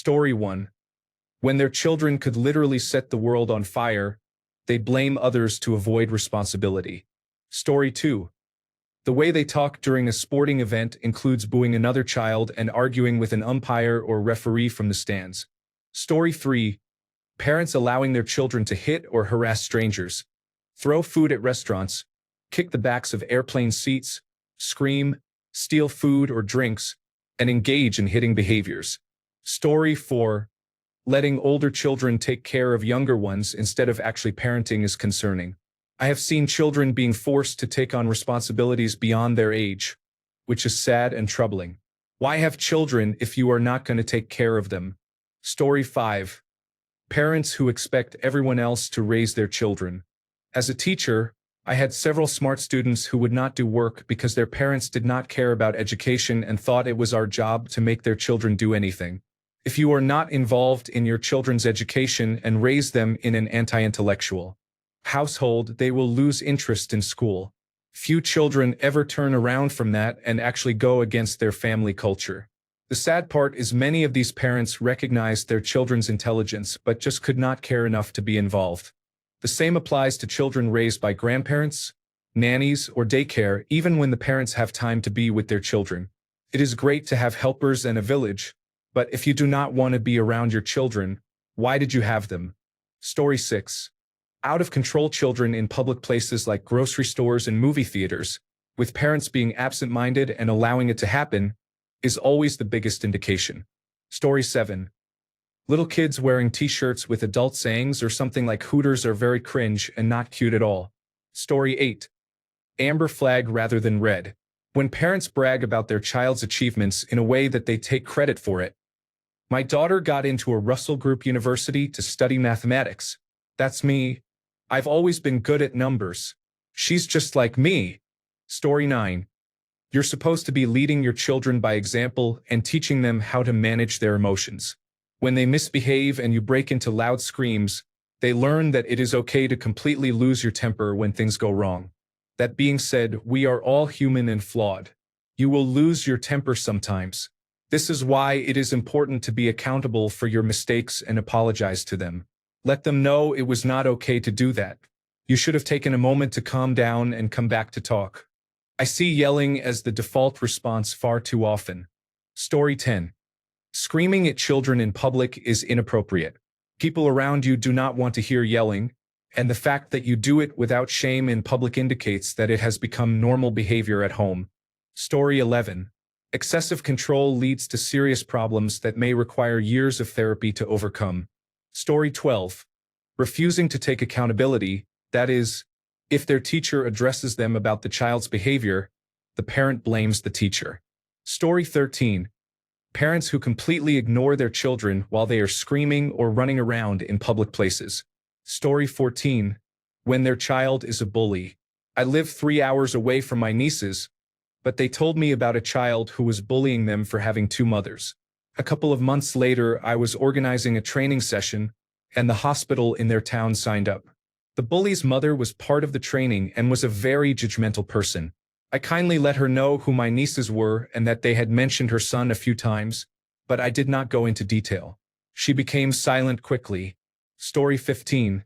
Story 1. When their children could literally set the world on fire, they blame others to avoid responsibility. Story 2. The way they talk during a sporting event includes booing another child and arguing with an umpire or referee from the stands. Story 3. Parents allowing their children to hit or harass strangers, throw food at restaurants, kick the backs of airplane seats, scream, steal food or drinks, and engage in hitting behaviors. Story 4. Letting older children take care of younger ones instead of actually parenting is concerning. I have seen children being forced to take on responsibilities beyond their age, which is sad and troubling. Why have children if you are not going to take care of them? Story 5. Parents who expect everyone else to raise their children. As a teacher, I had several smart students who would not do work because their parents did not care about education and thought it was our job to make their children do anything. If you are not involved in your children's education and raise them in an anti-intellectual household, they will lose interest in school. Few children ever turn around from that and actually go against their family culture. The sad part is many of these parents recognized their children's intelligence but just could not care enough to be involved. The same applies to children raised by grandparents, nannies, or daycare, even when the parents have time to be with their children. It is great to have helpers and a village, but if you do not want to be around your children, why did you have them? Story 6. Out-of-control children in public places like grocery stores and movie theaters, with parents being absent-minded and allowing it to happen, is always the biggest indication. Story 7. Little kids wearing t-shirts with adult sayings or something like Hooters are very cringe and not cute at all. Story 8. Amber flag rather than red. When parents brag about their child's achievements in a way that they take credit for it. My daughter got into a Russell Group University to study mathematics. That's me. I've always been good at numbers. She's just like me. Story 9. You're supposed to be leading your children by example and teaching them how to manage their emotions. When they misbehave and you break into loud screams, they learn that it is okay to completely lose your temper when things go wrong. That being said, we are all human and flawed. You will lose your temper sometimes. This is why it is important to be accountable for your mistakes and apologize to them. Let them know it was not okay to do that. You should have taken a moment to calm down and come back to talk. I see yelling as the default response far too often. Story 10. Screaming at children in public is inappropriate. People around you do not want to hear yelling, and the fact that you do it without shame in public indicates that it has become normal behavior at home. Story 11. Excessive control leads to serious problems that may require years of therapy to overcome. Story 12. Refusing to take accountability, that is, if their teacher addresses them about the child's behavior, the parent blames the teacher. Story 13. Parents who completely ignore their children while they are screaming or running around in public places. Story 14. When their child is a bully. I live 3 hours away from my nieces, but they told me about a child who was bullying them for having 2 mothers. A couple of months later, I was organizing a training session, and the hospital in their town signed up. The bully's mother was part of the training and was a very judgmental person. I kindly let her know who my nieces were and that they had mentioned her son a few times, but I did not go into detail. She became silent quickly. Story 15.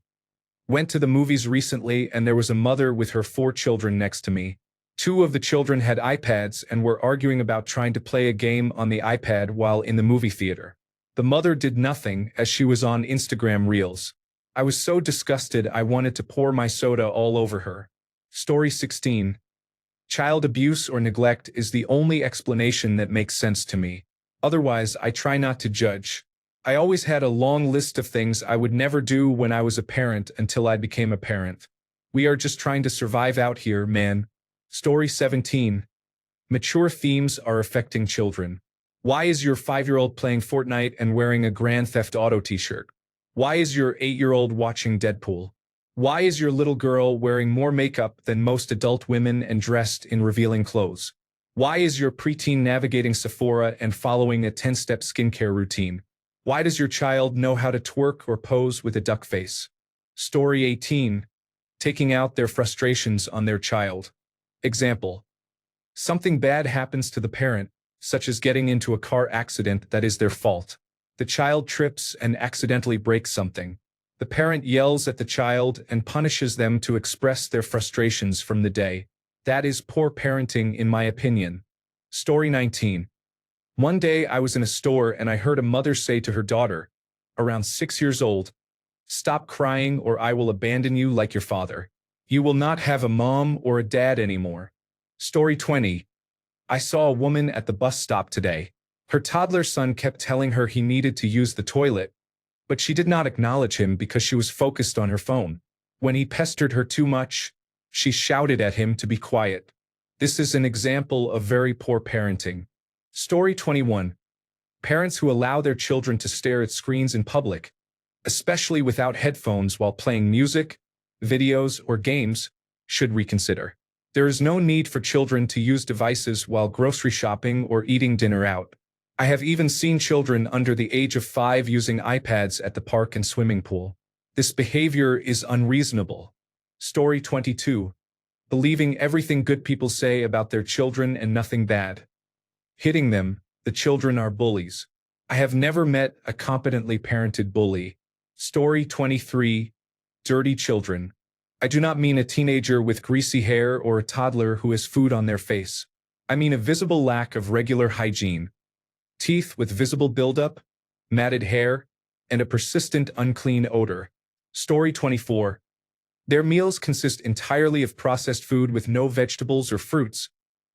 Went to the movies recently and there was a mother with her 4 children next to me. 2 of the children had iPads and were arguing about trying to play a game on the iPad while in the movie theater. The mother did nothing as she was on Instagram Reels. I was so disgusted I wanted to pour my soda all over her. Story 16. Child abuse or neglect is the only explanation that makes sense to me. Otherwise, I try not to judge. I always had a long list of things I would never do when I was a parent until I became a parent. We are just trying to survive out here, man. Story 17. Mature themes are affecting children. Why is your 5-year-old playing Fortnite and wearing a Grand Theft Auto t-shirt? Why is your 8-year-old watching Deadpool? Why is your little girl wearing more makeup than most adult women and dressed in revealing clothes? Why is your preteen navigating Sephora and following a 10-step skincare routine? Why does your child know how to twerk or pose with a duck face? Story 18. Taking out their frustrations on their child. Example. Something bad happens to the parent, such as getting into a car accident that is their fault. The child trips and accidentally breaks something. The parent yells at the child and punishes them to express their frustrations from the day. That is poor parenting, in my opinion. Story 19. One day I was in a store and I heard a mother say to her daughter, around 6 years old, "Stop crying or I will abandon you like your father. You will not have a mom or a dad anymore." Story 20. I saw a woman at the bus stop today. Her toddler son kept telling her he needed to use the toilet, but she did not acknowledge him because she was focused on her phone. When he pestered her too much, she shouted at him to be quiet. This is an example of very poor parenting. Story 21. Parents who allow their children to stare at screens in public, especially without headphones while playing music, videos, or games, should reconsider. There is no need for children to use devices while grocery shopping or eating dinner out. I have even seen children under the age of 5 using iPads at the park and swimming pool. This behavior is unreasonable. Story 22. Believing everything good people say about their children and nothing bad. Hitting them, the children are bullies. I have never met a competently parented bully. Story 23. Dirty children. I do not mean a teenager with greasy hair or a toddler who has food on their face. I mean a visible lack of regular hygiene. Teeth with visible buildup, matted hair, and a persistent unclean odor. Story 24. Their meals consist entirely of processed food with no vegetables or fruits,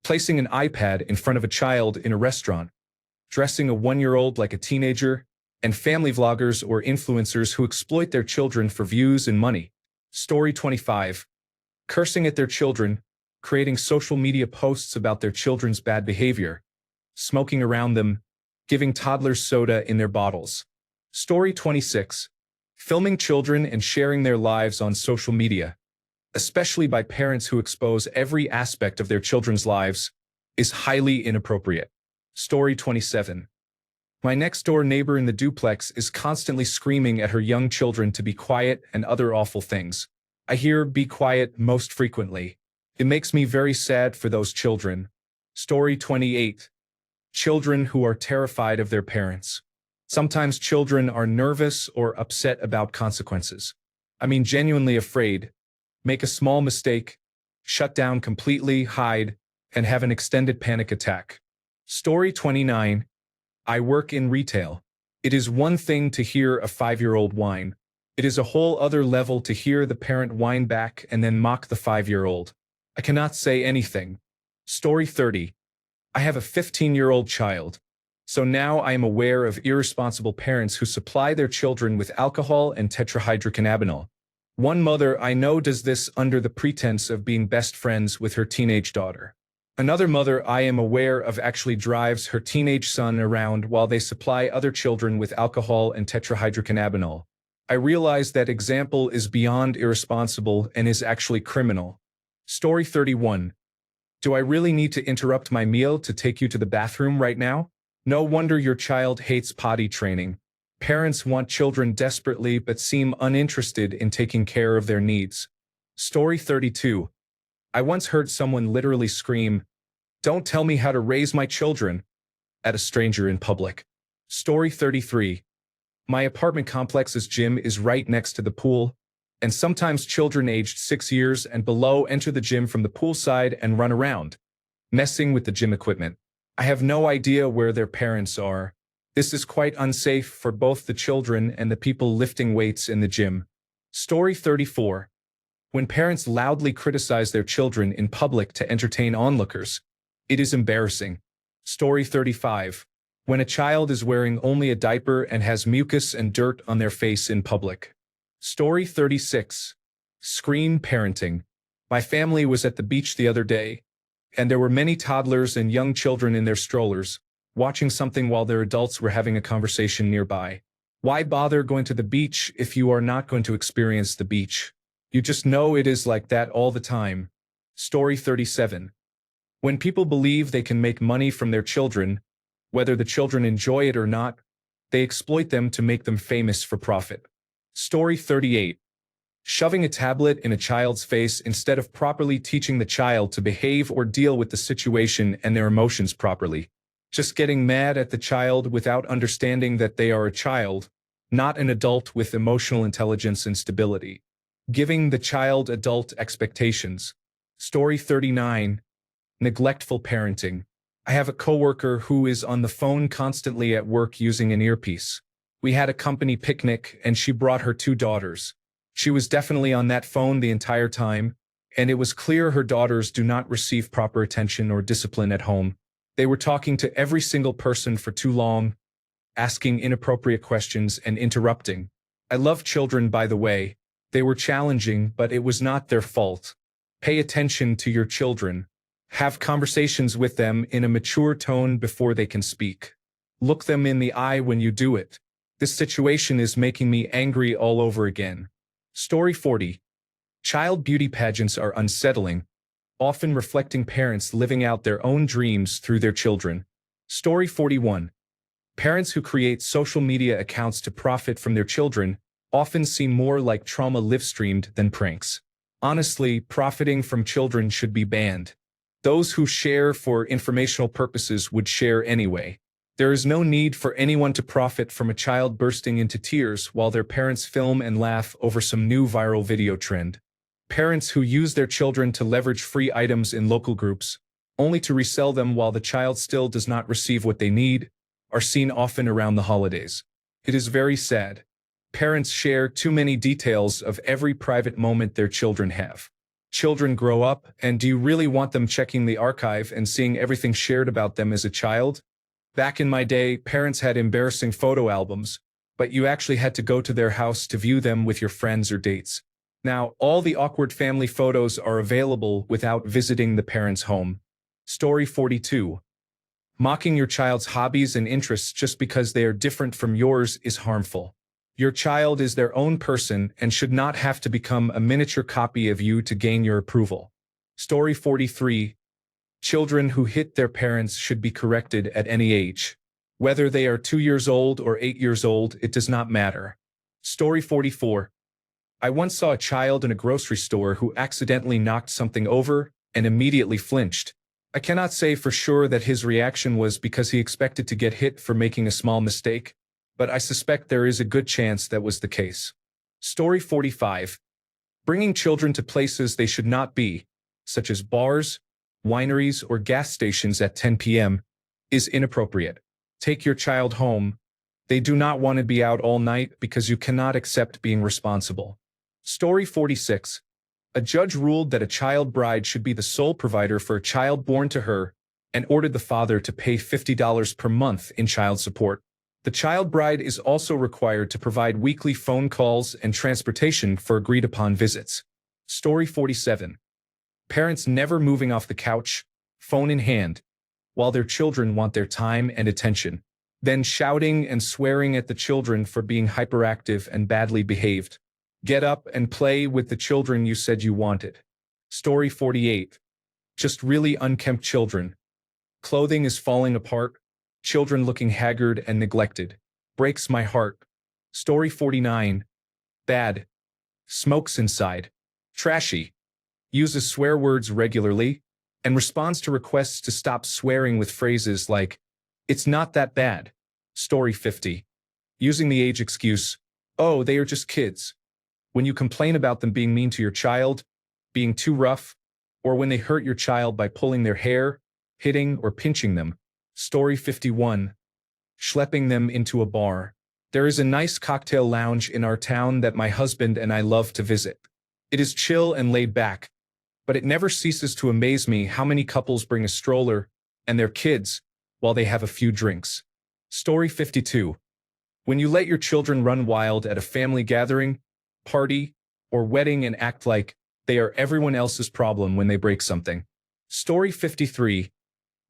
placing an iPad in front of a child in a restaurant, dressing a 1-year-old like a teenager, and family vloggers or influencers who exploit their children for views and money. Story 25. Cursing at their children, creating social media posts about their children's bad behavior, smoking around them, giving toddlers soda in their bottles. Story 26. Filming children and sharing their lives on social media, especially by parents who expose every aspect of their children's lives, is highly inappropriate. Story 27. My next-door neighbor in the duplex is constantly screaming at her young children to be quiet and other awful things. I hear "be quiet" most frequently. It makes me very sad for those children. Story 28. Children who are terrified of their parents. Sometimes children are nervous or upset about consequences. I mean genuinely afraid. Make a small mistake, shut down completely, hide, and have an extended panic attack. Story 29. I work in retail. It is one thing to hear a 5-year-old whine. It is a whole other level to hear the parent whine back and then mock the 5-year-old. I cannot say anything. Story 30. I have a 15-year-old child. So now I am aware of irresponsible parents who supply their children with alcohol and tetrahydrocannabinol. One mother I know does this under the pretense of being best friends with her teenage daughter. Another mother I am aware of actually drives her teenage son around while they supply other children with alcohol and tetrahydrocannabinol. I realize that example is beyond irresponsible and is actually criminal. Story 31. Do I really need to interrupt my meal to take you to the bathroom right now? No wonder your child hates potty training. Parents want children desperately but seem uninterested in taking care of their needs. Story 32. I once heard someone literally scream, "Don't tell me how to raise my children," at a stranger in public. Story 33. My apartment complex's gym is right next to the pool, and sometimes children aged 6 years and below enter the gym from the poolside and run around, messing with the gym equipment. I have no idea where their parents are. This is quite unsafe for both the children and the people lifting weights in the gym. Story 34. When parents loudly criticize their children in public to entertain onlookers, it is embarrassing. Story 35. When a child is wearing only a diaper and has mucus and dirt on their face in public. Story 36. Screen parenting. My family was at the beach the other day, and there were many toddlers and young children in their strollers, watching something while their adults were having a conversation nearby. Why bother going to the beach if you are not going to experience the beach? You just know it is like that all the time. Story 37. When people believe they can make money from their children, whether the children enjoy it or not, they exploit them to make them famous for profit. Story 38. Shoving a tablet in a child's face instead of properly teaching the child to behave or deal with the situation and their emotions properly. Just getting mad at the child without understanding that they are a child, not an adult with emotional intelligence and stability. Giving the child adult expectations. Story 39. Neglectful parenting. I have a coworker who is on the phone constantly at work using an earpiece. We had a company picnic and she brought her two daughters. She was definitely on that phone the entire time, and it was clear her daughters do not receive proper attention or discipline at home. They were talking to every single person for too long, asking inappropriate questions and interrupting. I love children, by the way. They were challenging, but it was not their fault. Pay attention to your children. Have conversations with them in a mature tone before they can speak. Look them in the eye when you do it. This situation is making me angry all over again. Story 40. Child beauty pageants are unsettling, often reflecting parents living out their own dreams through their children. Story 41. Parents who create social media accounts to profit from their children often seem more like trauma live-streamed than pranks. Honestly, profiting from children should be banned. Those who share for informational purposes would share anyway. There is no need for anyone to profit from a child bursting into tears while their parents film and laugh over some new viral video trend. Parents who use their children to leverage free items in local groups, only to resell them while the child still does not receive what they need, are seen often around the holidays. It is very sad. Parents share too many details of every private moment their children have. Children grow up, and do you really want them checking the archive and seeing everything shared about them as a child? Back in my day, parents had embarrassing photo albums, but you actually had to go to their house to view them with your friends or dates. Now, all the awkward family photos are available without visiting the parent's home. Story 42. Mocking your child's hobbies and interests just because they are different from yours is harmful. Your child is their own person and should not have to become a miniature copy of you to gain your approval. Story 43. Children who hit their parents should be corrected at any age. Whether they are 2 years old or 8 years old, it does not matter. Story 44. I once saw a child in a grocery store who accidentally knocked something over and immediately flinched. I cannot say for sure that his reaction was because he expected to get hit for making a small mistake, but I suspect there is a good chance that was the case. Story 45. Bringing children to places they should not be, such as bars, wineries, or gas stations at 10 p.m., is inappropriate. Take your child home. They do not want to be out all night because you cannot accept being responsible. Story 46. A judge ruled that a child bride should be the sole provider for a child born to her and ordered the father to pay $50 per month in child support. The child bride is also required to provide weekly phone calls and transportation for agreed-upon visits. Story 47. Parents never moving off the couch, phone in hand, while their children want their time and attention, then shouting and swearing at the children for being hyperactive and badly behaved. Get up and play with the children you said you wanted. Story 48. Just really unkempt children. Clothing is falling apart. Children looking haggard and neglected. Breaks my heart. Story 49. Bad. Smokes inside. Trashy. Uses swear words regularly and responds to requests to stop swearing with phrases like, "It's not that bad." Story 50. Using the age excuse, "Oh, they are just kids." When you complain about them being mean to your child, being too rough, or when they hurt your child by pulling their hair, hitting, or pinching them. Story 51. Schlepping them into a bar. There is a nice cocktail lounge in our town that my husband and I love to visit. It is chill and laid back, but it never ceases to amaze me how many couples bring a stroller and their kids while they have a few drinks. Story 52. When you let your children run wild at a family gathering, party, or wedding and act like they are everyone else's problem when they break something. Story 53.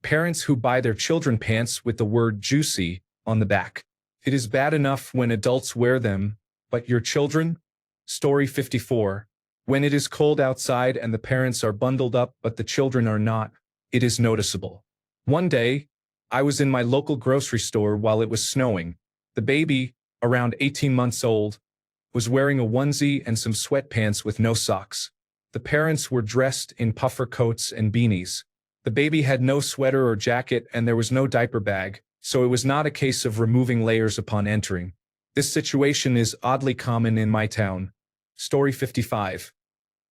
Parents who buy their children pants with the word juicy on the back. It is bad enough when adults wear them, but your children? Story 54. When it is cold outside and the parents are bundled up but the children are not, it is noticeable. One day, I was in my local grocery store while it was snowing. The baby, around 18 months old, was wearing a onesie and some sweatpants with no socks. The parents were dressed in puffer coats and beanies. The baby had no sweater or jacket and there was no diaper bag, so it was not a case of removing layers upon entering. This situation is oddly common in my town. Story 55.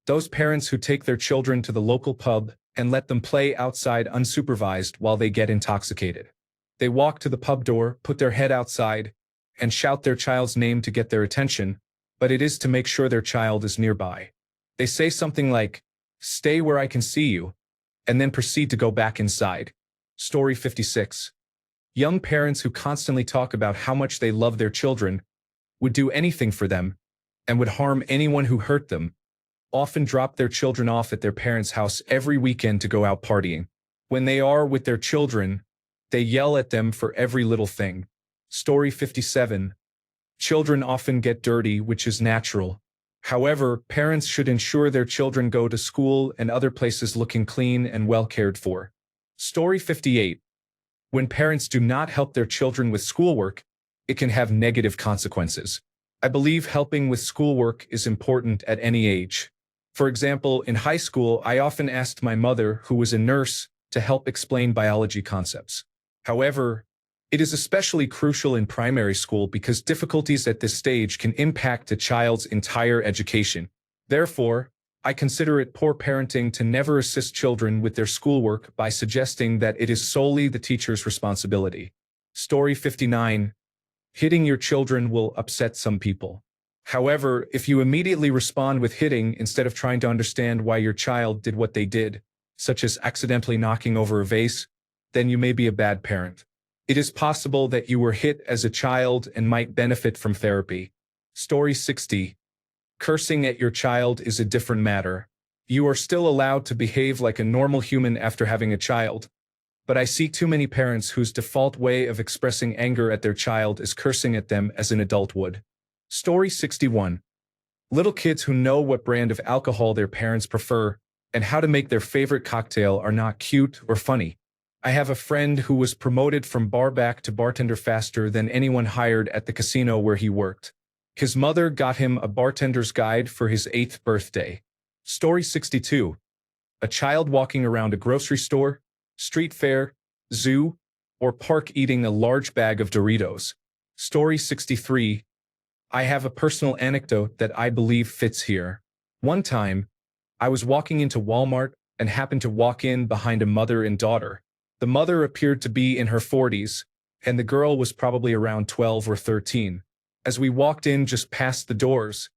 Those parents who take their children to the local pub and let them play outside unsupervised while they get intoxicated. They walk to the pub door, put their head outside, and shout their child's name to get their attention, but it is to make sure their child is nearby. They say something like, "Stay where I can see you," and then proceed to go back inside. Story 56. Young parents who constantly talk about how much they love their children, would do anything for them, and would harm anyone who hurt them, often drop their children off at their parents' house every weekend to go out partying. When they are with their children, they yell at them for every little thing. Story 57. Children often get dirty, which is natural. However, parents should ensure their children go to school and other places looking clean and well cared for. Story 58. When parents do not help their children with schoolwork, it can have negative consequences. I believe helping with schoolwork is important at any age. For example, in high school, I often asked my mother, who was a nurse, to help explain biology concepts. However, it is especially crucial in primary school because difficulties at this stage can impact a child's entire education. Therefore, I consider it poor parenting to never assist children with their schoolwork by suggesting that it is solely the teacher's responsibility. Story 59. Hitting your children will upset some people. However, if you immediately respond with hitting instead of trying to understand why your child did what they did, such as accidentally knocking over a vase, then you may be a bad parent. It is possible that you were hit as a child and might benefit from therapy. Story 60. Cursing at your child is a different matter. You are still allowed to behave like a normal human after having a child, but I see too many parents whose default way of expressing anger at their child is cursing at them as an adult would. Story 61. Little kids who know what brand of alcohol their parents prefer and how to make their favorite cocktail are not cute or funny. I have a friend who was promoted from barback to bartender faster than anyone hired at the casino where he worked. His mother got him a bartender's guide for his 8th birthday. Story 62. A child walking around a grocery store, street fair, zoo, or park eating a large bag of Doritos. Story 63. I have a personal anecdote that I believe fits here. One time, I was walking into Walmart and happened to walk in behind a mother and daughter. The mother appeared to be in her 40s, and the girl was probably around 12 or 13. As we walked in just past the doors,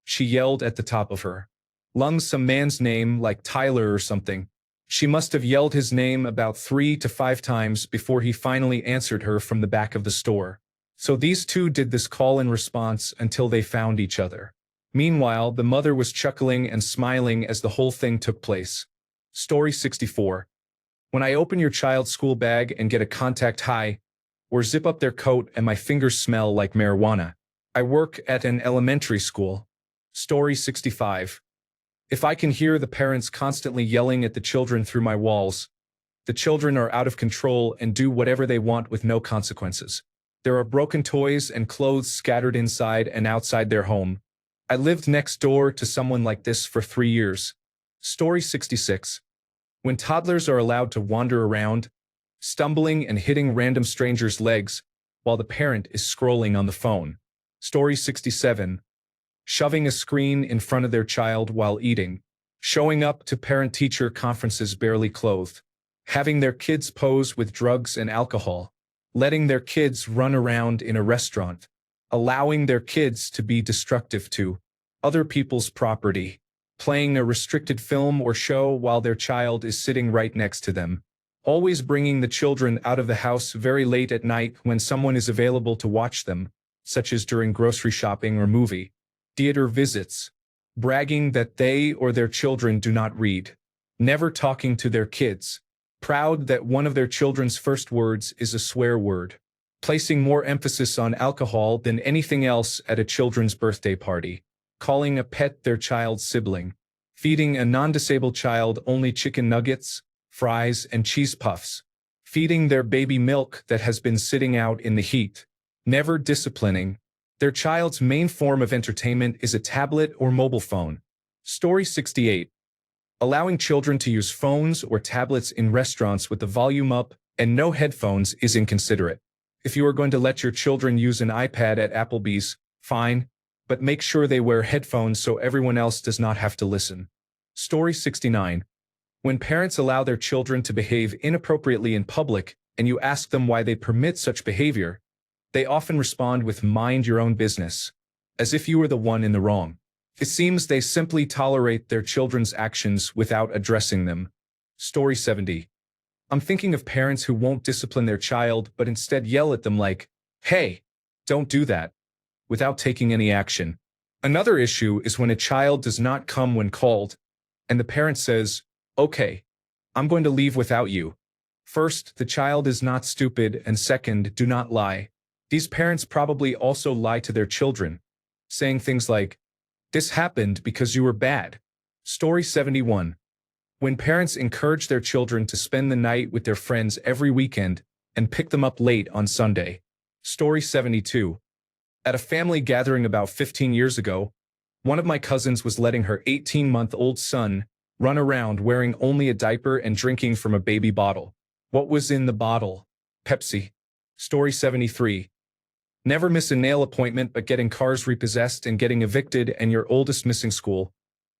she yelled at the top of her lungs some man's name like Tyler or something. She must have yelled his name about 3 to 5 times before he finally answered her from the back of the store. So these two did this call and response until they found each other. Meanwhile, the mother was chuckling and smiling as the whole thing took place. Story 64. When I open your child's school bag and get a contact high, or zip up their coat and my fingers smell like marijuana. I work at an elementary school. Story 65. If I can hear the parents constantly yelling at the children through my walls, the children are out of control and do whatever they want with no consequences. There are broken toys and clothes scattered inside and outside their home. I lived next door to someone like this for 3 years. Story 66. When toddlers are allowed to wander around, stumbling and hitting random strangers' legs while the parent is scrolling on the phone. Story 67. Shoving a screen in front of their child while eating, showing up to parent-teacher conferences barely clothed, having their kids pose with drugs and alcohol, letting their kids run around in a restaurant, allowing their kids to be destructive to other people's property, playing a restricted film or show while their child is sitting right next to them, always bringing the children out of the house very late at night when someone is available to watch them, such as during grocery shopping or movie, theater visits, bragging that they or their children do not read, never talking to their kids, proud that one of their children's first words is a swear word, placing more emphasis on alcohol than anything else at a children's birthday party, calling a pet their child's sibling, feeding a non-disabled child only chicken nuggets, fries, and cheese puffs, feeding their baby milk that has been sitting out in the heat, never disciplining. Their child's main form of entertainment is a tablet or mobile phone. Story 68. Allowing children to use phones or tablets in restaurants with the volume up and no headphones is inconsiderate. If you are going to let your children use an iPad at Applebee's, fine, but make sure they wear headphones so everyone else does not have to listen. Story 69. When parents allow their children to behave inappropriately in public and you ask them why they permit such behavior, they often respond with "mind your own business," as if you were the one in the wrong. It seems they simply tolerate their children's actions without addressing them. Story 70. I'm thinking of parents who won't discipline their child but instead yell at them like, "Hey, don't do that," without taking any action. Another issue is when a child does not come when called, and the parent says, "Okay, I'm going to leave without you." First, the child is not stupid, and second, do not lie. These parents probably also lie to their children, saying things like, "This happened because you were bad." Story 71. When parents encourage their children to spend the night with their friends every weekend and pick them up late on Sunday. Story 72. At a family gathering about 15 years ago, one of my cousins was letting her 18-month-old son run around wearing only a diaper and drinking from a baby bottle. What was in the bottle? Pepsi. Story 73. Never miss a nail appointment but getting cars repossessed and getting evicted and your oldest missing school.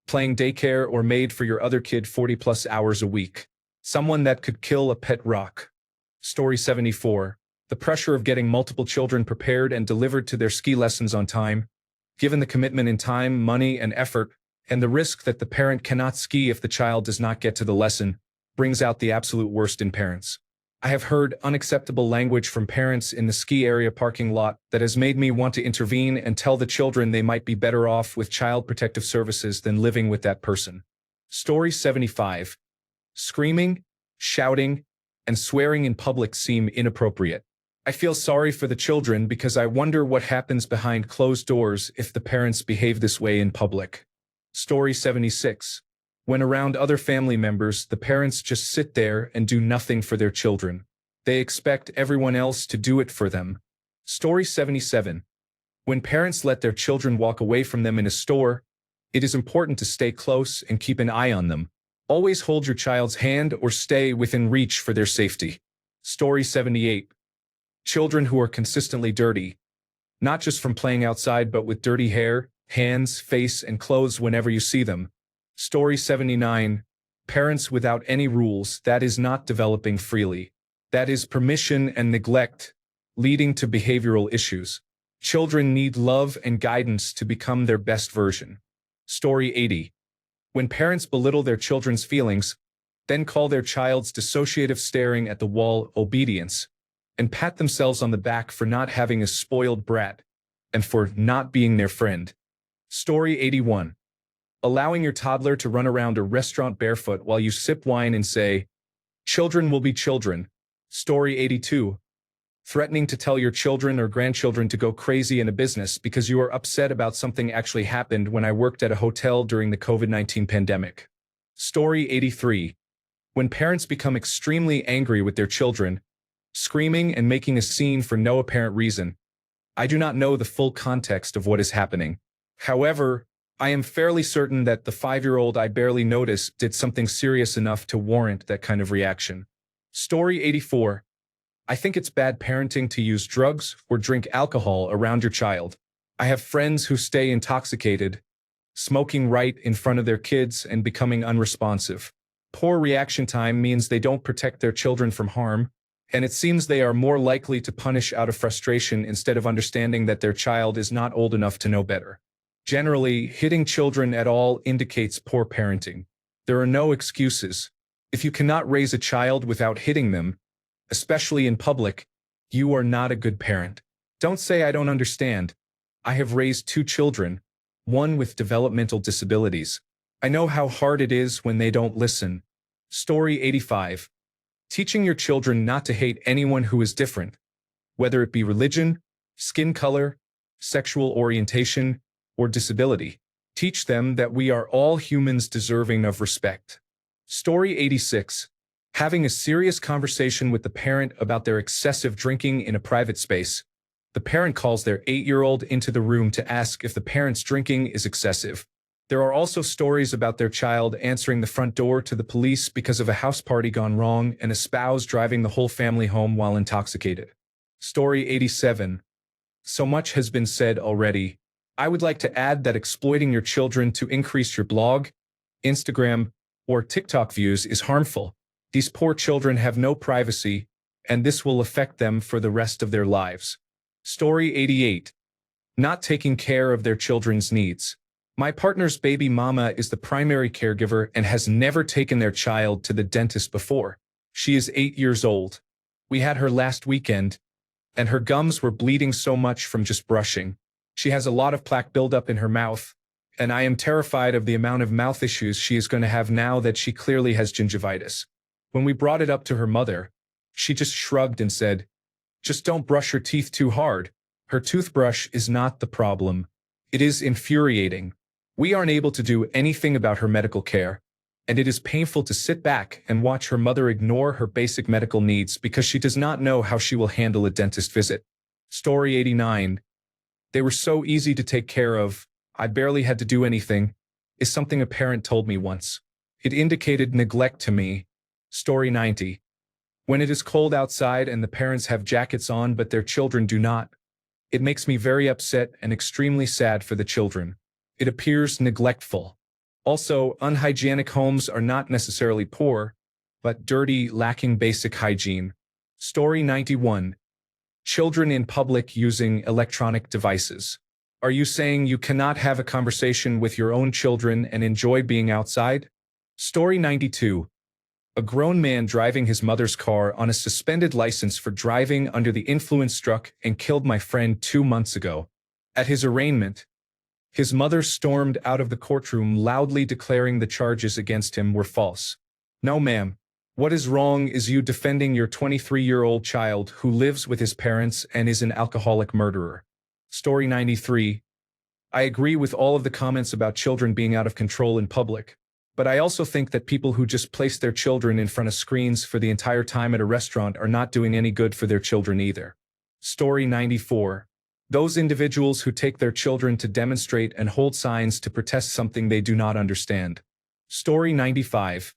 Playing daycare or maid for your other kid 40+ hours a week. Someone that could kill a pet rock. Story 74. The pressure of getting multiple children prepared and delivered to their ski lessons on time, given the commitment in time, money, and effort, and the risk that the parent cannot ski if the child does not get to the lesson, brings out the absolute worst in parents. I have heard unacceptable language from parents in the ski area parking lot that has made me want to intervene and tell the children they might be better off with Child Protective Services than living with that person. Story 75. Screaming, shouting, and swearing in public seem inappropriate. I feel sorry for the children because I wonder what happens behind closed doors if the parents behave this way in public. Story 76. When around other family members, the parents just sit there and do nothing for their children. They expect everyone else to do it for them. Story 77. When parents let their children walk away from them in a store, it is important to stay close and keep an eye on them. Always hold your child's hand or stay within reach for their safety. Story 78. Children who are consistently dirty, not just from playing outside but with dirty hair, hands, face, and clothes whenever you see them. Story 79. Parents without any rules, that is not developing freely. That is permission and neglect, leading to behavioral issues. Children need love and guidance to become their best version. Story 80. When parents belittle their children's feelings, then call their child's dissociative staring at the wall obedience, and pat themselves on the back for not having a spoiled brat, and for not being their friend. Story 81. Allowing your toddler to run around a restaurant barefoot while you sip wine and say, "Children will be children." Story 82. Threatening to tell your children or grandchildren to go crazy in a business because you are upset about something actually happened when I worked at a hotel during the COVID-19 pandemic. Story 83. When parents become extremely angry with their children, screaming and making a scene for no apparent reason. I do not know the full context of what is happening. However, I am fairly certain that the 5-year-old I barely noticed did something serious enough to warrant that kind of reaction. Story 84. I think it's bad parenting to use drugs or drink alcohol around your child. I have friends who stay intoxicated, smoking right in front of their kids and becoming unresponsive. Poor reaction time means they don't protect their children from harm, and it seems they are more likely to punish out of frustration instead of understanding that their child is not old enough to know better. Generally, hitting children at all indicates poor parenting. There are no excuses. If you cannot raise a child without hitting them, especially in public, you are not a good parent. Don't say I don't understand. I have raised 2 children, one with developmental disabilities. I know how hard it is when they don't listen. Story 85. Teaching your children not to hate anyone who is different, whether it be religion, skin color, sexual orientation, or disability. Teach them that we are all humans deserving of respect. Story 86. Having a serious conversation with the parent about their excessive drinking in a private space. The parent calls their 8-year-old into the room to ask if the parent's drinking is excessive. There are also stories about their child answering the front door to the police because of a house party gone wrong and a spouse driving the whole family home while intoxicated. Story 87. So much has been said already. I would like to add that exploiting your children to increase your blog, Instagram, or TikTok views is harmful. These poor children have no privacy, and this will affect them for the rest of their lives. Story 88. Not taking care of their children's needs. My partner's baby mama is the primary caregiver and has never taken their child to the dentist before. She is 8 years old. We had her last weekend, and her gums were bleeding so much from just brushing. She has a lot of plaque buildup in her mouth, and I am terrified of the amount of mouth issues she is going to have now that she clearly has gingivitis. When we brought it up to her mother, she just shrugged and said, "Just don't brush her teeth too hard. Her toothbrush is not the problem." It is infuriating. We aren't able to do anything about her medical care, and it is painful to sit back and watch her mother ignore her basic medical needs because she does not know how she will handle a dentist visit. Story 89. They were so easy to take care of, I barely had to do anything, is something a parent told me once. It indicated neglect to me. Story 90. When it is cold outside and the parents have jackets on but their children do not, it makes me very upset and extremely sad for the children. It appears neglectful. Also, unhygienic homes are not necessarily poor, but dirty, lacking basic hygiene. Story 91. Children in public using electronic devices. Are you saying you cannot have a conversation with your own children and enjoy being outside? Story 92. A grown man driving his mother's car on a suspended license for driving under the influence struck and killed my friend 2 months ago. At his arraignment, his mother stormed out of the courtroom loudly declaring the charges against him were false. No, ma'am. What is wrong is you defending your 23-year-old child who lives with his parents and is an alcoholic murderer. Story 93. I agree with all of the comments about children being out of control in public, but I also think that people who just place their children in front of screens for the entire time at a restaurant are not doing any good for their children either. Story 94. Those individuals who take their children to demonstrate and hold signs to protest something they do not understand. Story 95.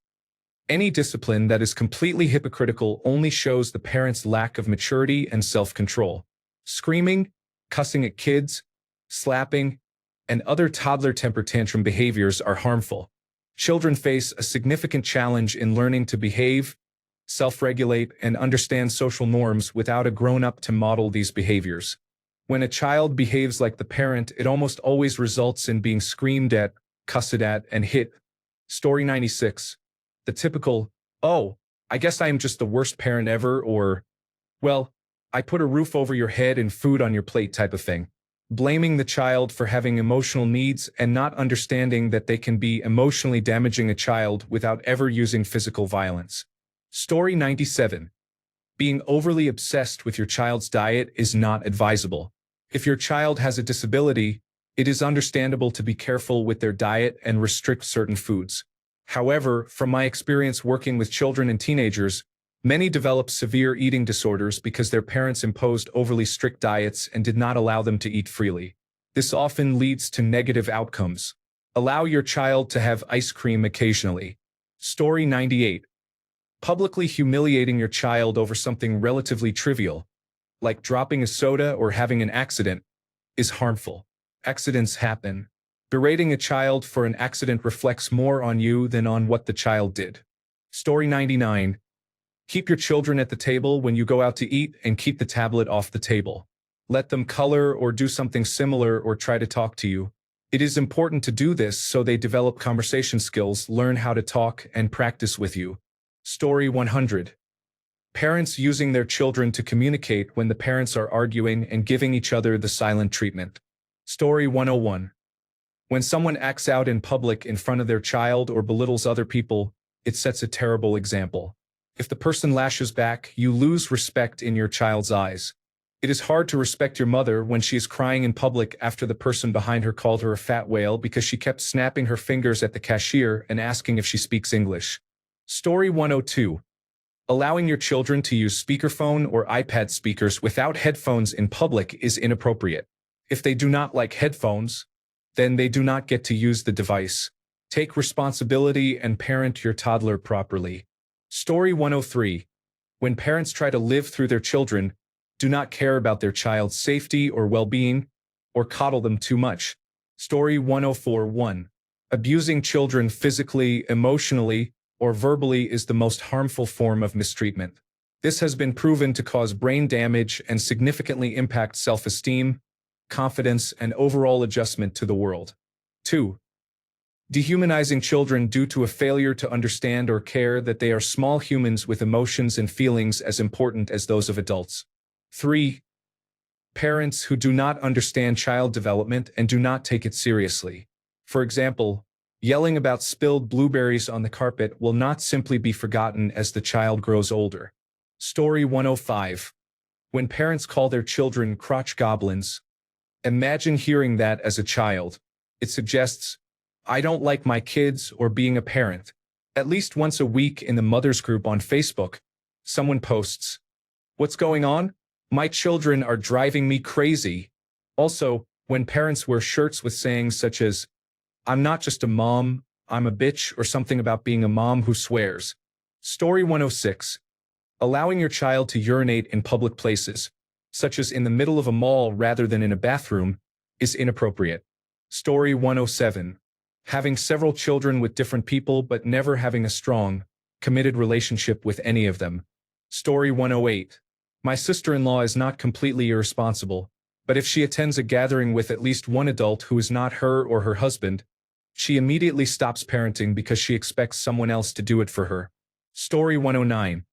Any discipline that is completely hypocritical only shows the parents' lack of maturity and self-control. Screaming, cussing at kids, slapping, and other toddler temper tantrum behaviors are harmful. Children face a significant challenge in learning to behave, self-regulate, and understand social norms without a grown-up to model these behaviors. When a child behaves like the parent, it almost always results in being screamed at, cussed at, and hit. Story 96. The typical, "Oh, I guess I am just the worst parent ever," or, "Well, I put a roof over your head and food on your plate" type of thing. Blaming the child for having emotional needs and not understanding that they can be emotionally damaging a child without ever using physical violence. Story 97. Being overly obsessed with your child's diet is not advisable. If your child has a disability, it is understandable to be careful with their diet and restrict certain foods. However, from my experience working with children and teenagers, many develop severe eating disorders because their parents imposed overly strict diets and did not allow them to eat freely. This often leads to negative outcomes. Allow your child to have ice cream occasionally. Story 98. Publicly humiliating your child over something relatively trivial, like dropping a soda or having an accident, is harmful. Accidents happen. Berating a child for an accident reflects more on you than on what the child did. Story 99. Keep your children at the table when you go out to eat and keep the tablet off the table. Let them color or do something similar or try to talk to you. It is important to do this so they develop conversation skills, learn how to talk, and practice with you. Story 100. Parents using their children to communicate when the parents are arguing and giving each other the silent treatment. Story 101. When someone acts out in public in front of their child or belittles other people, it sets a terrible example. If the person lashes back, you lose respect in your child's eyes. It is hard to respect your mother when she is crying in public after the person behind her called her a fat whale because she kept snapping her fingers at the cashier and asking if she speaks English. Story 102. Allowing your children to use speakerphone or iPad speakers without headphones in public is inappropriate. If they do not like headphones, then they do not get to use the device. Take responsibility and parent your toddler properly. Story 103. When parents try to live through their children, do not care about their child's safety or well-being, or coddle them too much. Story 104.1. Abusing children physically, emotionally, or verbally is the most harmful form of mistreatment. This has been proven to cause brain damage and significantly impact self-esteem, confidence, and overall adjustment to the world. 2. Dehumanizing children due to a failure to understand or care that they are small humans with emotions and feelings as important as those of adults. 3. Parents who do not understand child development and do not take it seriously. For example, yelling about spilled blueberries on the carpet will not simply be forgotten as the child grows older. Story 105. When parents call their children crotch goblins, imagine hearing that as a child. It suggests, I don't like my kids or being a parent. At least once a week in the mothers group on Facebook, someone posts, "What's going on? My children are driving me crazy." Also, when parents wear shirts with sayings such as, "I'm not just a mom, I'm a bitch," or something about being a mom who swears. Story 106. Allowing your child to urinate in public places, such as in the middle of a mall rather than in a bathroom, is inappropriate. Story 107. Having several children with different people but never having a strong, committed relationship with any of them. Story 108. My sister-in-law is not completely irresponsible, but if she attends a gathering with at least one adult who is not her or her husband, she immediately stops parenting because she expects someone else to do it for her. Story 109.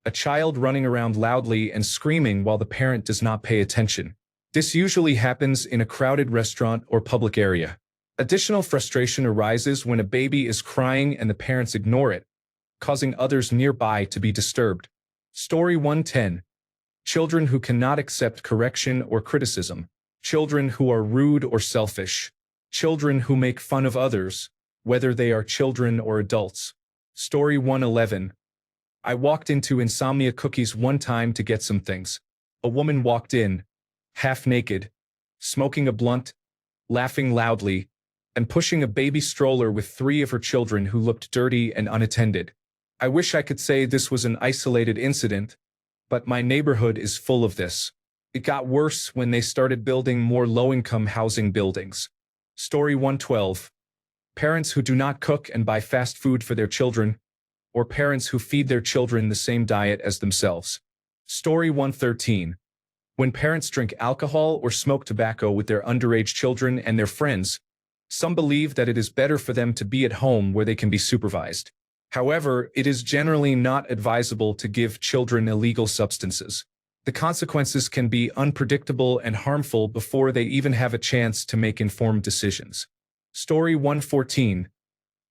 A child running around loudly and screaming while the parent does not pay attention. This usually happens in a crowded restaurant or public area. Additional frustration arises when a baby is crying and the parents ignore it, causing others nearby to be disturbed. Story 110. Children who cannot accept correction or criticism. Children who are rude or selfish. Children who make fun of others, whether they are children or adults. Story 111. I walked into Insomnia Cookies one time to get some things. A woman walked in, half naked, smoking a blunt, laughing loudly, and pushing a baby stroller with 3 of her children who looked dirty and unattended. I wish I could say this was an isolated incident, but my neighborhood is full of this. It got worse when they started building more low-income housing buildings. Story 112. Parents who do not cook and buy fast food for their children, or parents who feed their children the same diet as themselves. Story 113. When parents drink alcohol or smoke tobacco with their underage children and their friends, some believe that it is better for them to be at home where they can be supervised. However, it is generally not advisable to give children illegal substances. The consequences can be unpredictable and harmful before they even have a chance to make informed decisions. Story 114.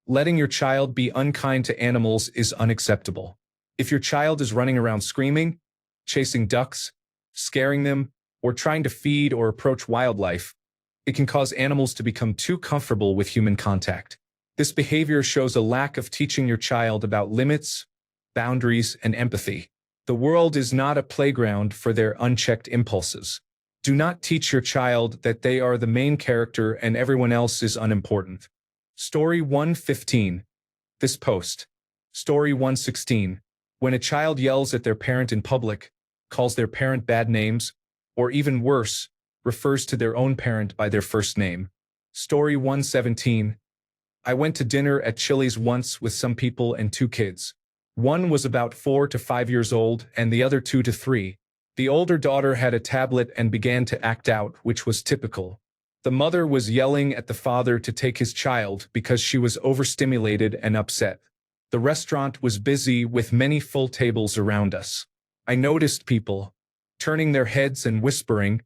Letting your child be unkind to animals is unacceptable. If your child is running around screaming, chasing ducks, scaring them, or trying to feed or approach wildlife, it can cause animals to become too comfortable with human contact. This behavior shows a lack of teaching your child about limits, boundaries, and empathy. The world is not a playground for their unchecked impulses. Do not teach your child that they are the main character and everyone else is unimportant. Story 115. This post. Story 116. When a child yells at their parent in public, calls their parent bad names, or even worse, refers to their own parent by their first name. Story 117. I went to dinner at Chili's once with some people and 2 kids. One was about 4 to 5 years old and the other 2 to 3. The older daughter had a tablet and began to act out, which was typical. The mother was yelling at the father to take his child because she was overstimulated and upset. The restaurant was busy with many full tables around us. I noticed people turning their heads and whispering,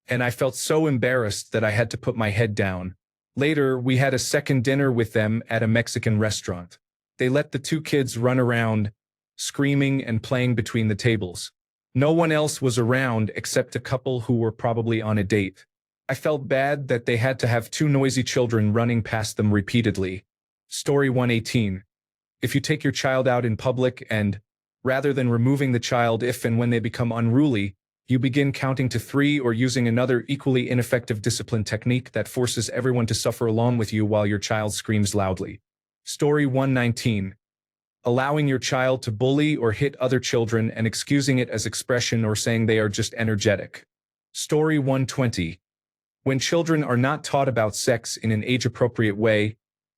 and I felt so embarrassed that I had to put my head down. Later, we had a second dinner with them at a Mexican restaurant. They let the 2 kids run around, screaming and playing between the tables. No one else was around except a couple who were probably on a date. I felt bad that they had to have 2 noisy children running past them repeatedly. Story 118. If you take your child out in public and, rather than removing the child if and when they become unruly, You begin counting to 3 or using another equally ineffective discipline technique that forces everyone to suffer along with you while your child screams loudly. Story 119. Allowing your child to bully or hit other children and excusing it as expression or saying they are just energetic. Story 120. When children are not taught about sex in an age-appropriate way,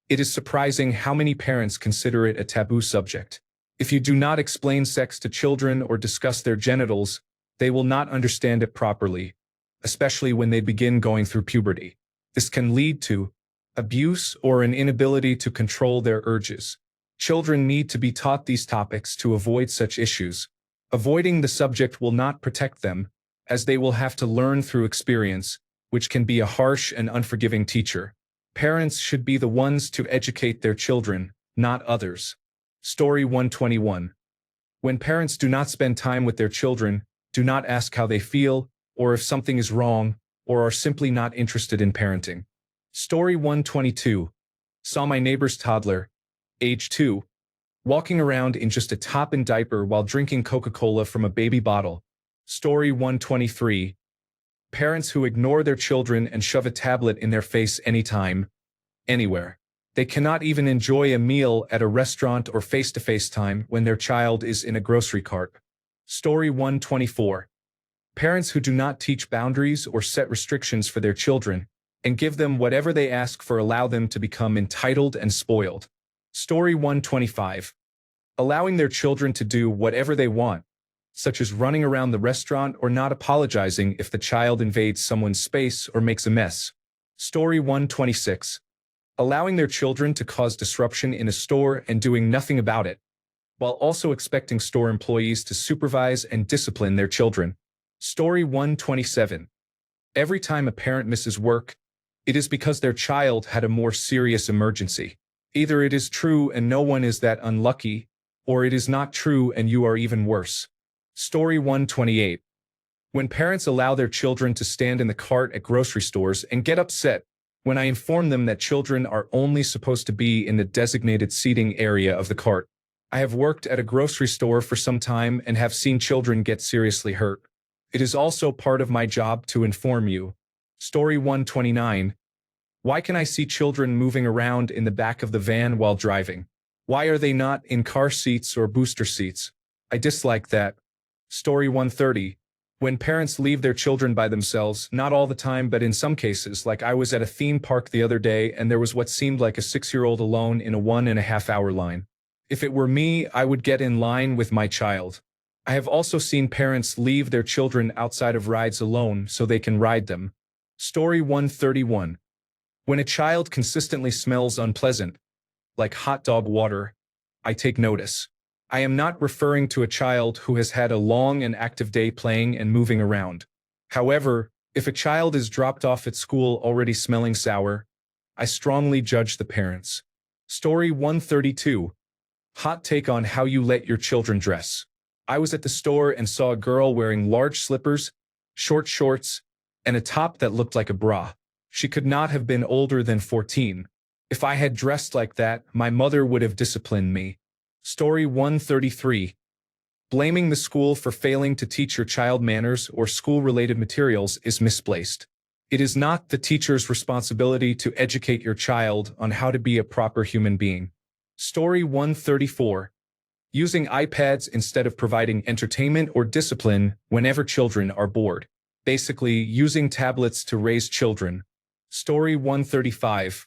it is surprising how many parents consider it a taboo subject. If you do not explain sex to children or discuss their genitals, they will not understand it properly, especially when they begin going through puberty. This can lead to abuse or an inability to control their urges. Children need to be taught these topics to avoid such issues. Avoiding the subject will not protect them, as they will have to learn through experience, which can be a harsh and unforgiving teacher. Parents should be the ones to educate their children, not others. Story 121. When parents do not spend time with their children, do not ask how they feel, or if something is wrong, or are simply not interested in parenting. Story 122. Saw my neighbor's toddler, age 2, walking around in just a top and diaper while drinking Coca-Cola from a baby bottle. Story 123. Parents who ignore their children and shove a tablet in their face anytime, anywhere. They cannot even enjoy a meal at a restaurant or face-to-face time when their child is in a grocery cart. Story 124. Parents who do not teach boundaries or set restrictions for their children and give them whatever they ask for allow them to become entitled and spoiled. Story 125. Allowing their children to do whatever they want, such as running around the restaurant or not apologizing if the child invades someone's space or makes a mess. Story 126. Allowing their children to cause disruption in a store and doing nothing about it, while also expecting store employees to supervise and discipline their children. Story 127. Every time a parent misses work, it is because their child had a more serious emergency. Either it is true and no one is that unlucky, or it is not true and you are even worse. Story 128. When parents allow their children to stand in the cart at grocery stores and get upset when I inform them that children are only supposed to be in the designated seating area of the cart. I have worked at a grocery store for some time and have seen children get seriously hurt. It is also part of my job to inform you. Story 129. Why can I see children moving around in the back of the van while driving? Why are they not in car seats or booster seats? I dislike that. Story 130. When parents leave their children by themselves, not all the time but in some cases, like I was at a theme park the other day and there was what seemed like a 6-year-old alone in a 1.5-hour line. If it were me, I would get in line with my child. I have also seen parents leave their children outside of rides alone so they can ride them. Story 131. When a child consistently smells unpleasant, like hot dog water, I take notice. I am not referring to a child who has had a long and active day playing and moving around. However, if a child is dropped off at school already smelling sour, I strongly judge the parents. Story 132. Hot take on how you let your children dress. I was at the store and saw a girl wearing large slippers, short shorts, and a top that looked like a bra. She could not have been older than 14. If I had dressed like that, my mother would have disciplined me. Story 133. Blaming the school for failing to teach your child manners or school-related materials is misplaced. It is not the teacher's responsibility to educate your child on how to be a proper human being. Story 134. Using iPads instead of providing entertainment or discipline whenever children are bored. Basically, using tablets to raise children. Story 135.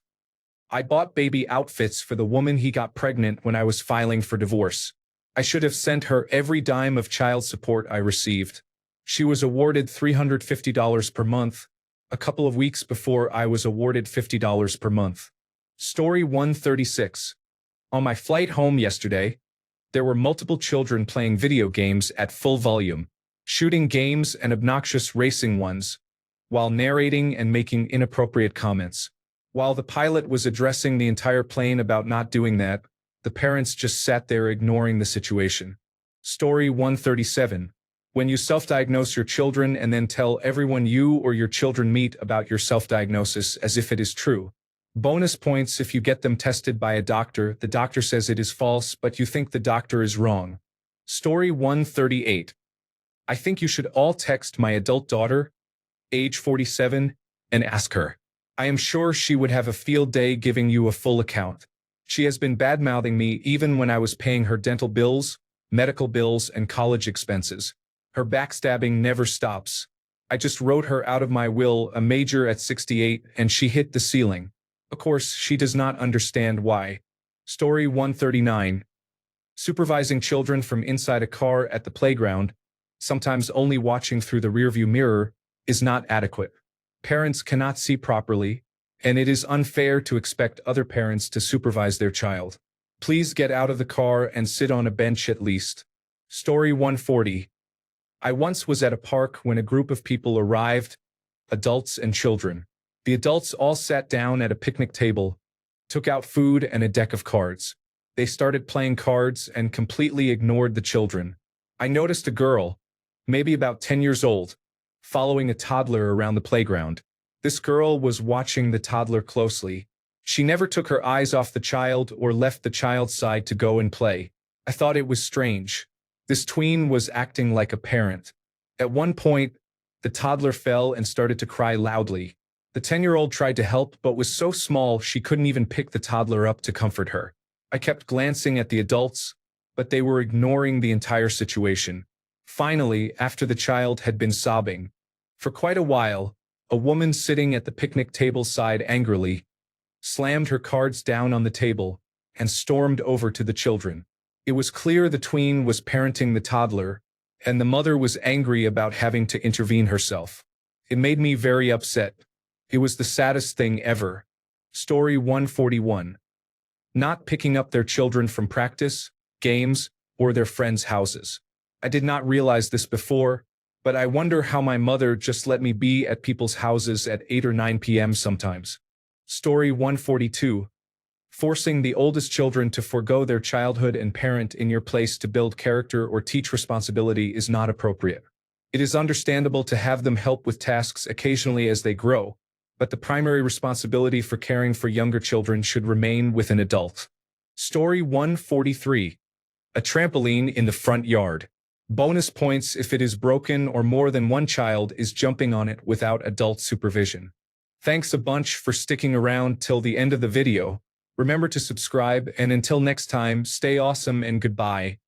I bought baby outfits for the woman he got pregnant when I was filing for divorce. I should have sent her every dime of child support I received. She was awarded $350 per month, a couple of weeks before I was awarded $50 per month. Story 136. On my flight home yesterday, there were multiple children playing video games at full volume, shooting games and obnoxious racing ones, while narrating and making inappropriate comments. While the pilot was addressing the entire plane about not doing that, the parents just sat there ignoring the situation. Story 137. When you self-diagnose your children and then tell everyone you or your children meet about your self-diagnosis as if it is true. Bonus points if you get them tested by a doctor, the doctor says it is false, but you think the doctor is wrong. Story 138. I think you should all text my adult daughter, age 47, and ask her. I am sure she would have a field day giving you a full account. She has been bad-mouthing me even when I was paying her dental bills, medical bills, and college expenses. Her backstabbing never stops. I just wrote her out of my will a major at 68 and she hit the ceiling. Of course, she does not understand why. Story 139. Supervising children from inside a car at the playground, sometimes only watching through the rearview mirror, is not adequate. Parents cannot see properly, and it is unfair to expect other parents to supervise their child. Please get out of the car and sit on a bench at least. Story 140. I once was at a park when a group of people arrived, adults and children. The adults all sat down at a picnic table, took out food and a deck of cards. They started playing cards and completely ignored the children. I noticed a girl, maybe about 10 years old, following a toddler around the playground. This girl was watching the toddler closely. She never took her eyes off the child or left the child's side to go and play. I thought it was strange. This tween was acting like a parent. At one point, the toddler fell and started to cry loudly. The 10-year-old tried to help but was so small she couldn't even pick the toddler up to comfort her. I kept glancing at the adults, but they were ignoring the entire situation. Finally, after the child had been sobbing for quite a while, a woman sitting at the picnic table sighed angrily, slammed her cards down on the table, and stormed over to the children. It was clear the tween was parenting the toddler, and the mother was angry about having to intervene herself. It made me very upset. It was the saddest thing ever. Story 141. Not picking up their children from practice, games, or their friends' houses. I did not realize this before, but I wonder how my mother just let me be at people's houses at 8 or 9 p.m. sometimes. Story 142. Forcing the oldest children to forego their childhood and parent in your place to build character or teach responsibility is not appropriate. It is understandable to have them help with tasks occasionally as they grow, but the primary responsibility for caring for younger children should remain with an adult. Story 143. A trampoline in the front yard. Bonus points if it is broken or more than one child is jumping on it without adult supervision. Thanks a bunch for sticking around till the end of the video. Remember to subscribe, and until next time, stay awesome and goodbye.